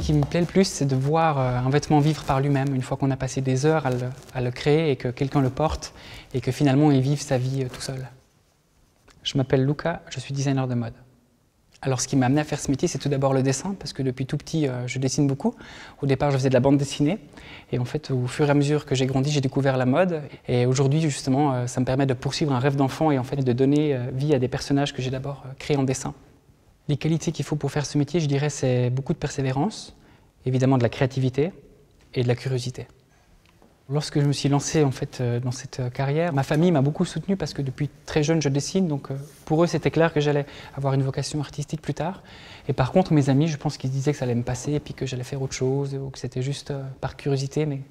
qui me plaît le plus, c'est de voir un vêtement vivre par lui-même, une fois qu'on a passé des heures à le créer et que quelqu'un le porte et que finalement il vive sa vie tout seul. Je m'appelle Luca, je suis designer de mode. Alors ce qui m'a amené à faire ce métier, c'est tout d'abord le dessin, parce que depuis tout petit, je dessine beaucoup. Au départ, je faisais de la bande dessinée, et en fait, au fur et à mesure que j'ai grandi, j'ai découvert la mode. Et aujourd'hui, justement, ça me permet de poursuivre un rêve d'enfant et en fait de donner vie à des personnages que j'ai d'abord créés en dessin. Les qualités qu'il faut pour faire ce métier, je dirais, c'est beaucoup de persévérance, évidemment de la créativité et de la curiosité. Lorsque je me suis lancé en fait, dans cette carrière, ma famille m'a beaucoup soutenu parce que depuis très jeune je dessine, donc pour eux c'était clair que j'allais avoir une vocation artistique plus tard. Et par contre mes amis, je pense qu'ils disaient que ça allait me passer et puis que j'allais faire autre chose ou que c'était juste par curiosité, mais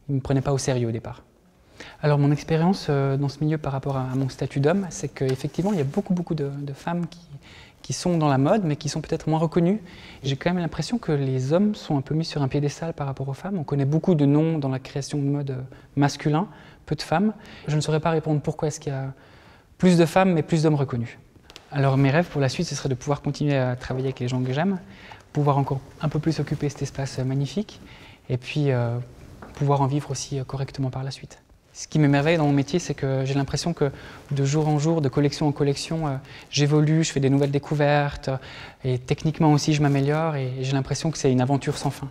ils ne me prenaient pas au sérieux au départ. Alors mon expérience dans ce milieu par rapport à mon statut d'homme, c'est qu'effectivement il y a beaucoup de femmes qui sont dans la mode, mais qui sont peut-être moins reconnues. J'ai quand même l'impression que les hommes sont un peu mis sur un piédestal par rapport aux femmes. On connaît beaucoup de noms dans la création de mode masculin, peu de femmes. Je ne saurais pas répondre pourquoi est-ce qu'il y a plus de femmes, mais plus d'hommes reconnus. Alors mes rêves pour la suite, ce serait de pouvoir continuer à travailler avec les gens que j'aime, pouvoir encore un peu plus occuper cet espace magnifique, et puis pouvoir en vivre aussi correctement par la suite. Ce qui m'émerveille dans mon métier, c'est que j'ai l'impression que de jour en jour, de collection en collection, j'évolue, je fais des nouvelles découvertes et techniquement aussi je m'améliore et j'ai l'impression que c'est une aventure sans fin.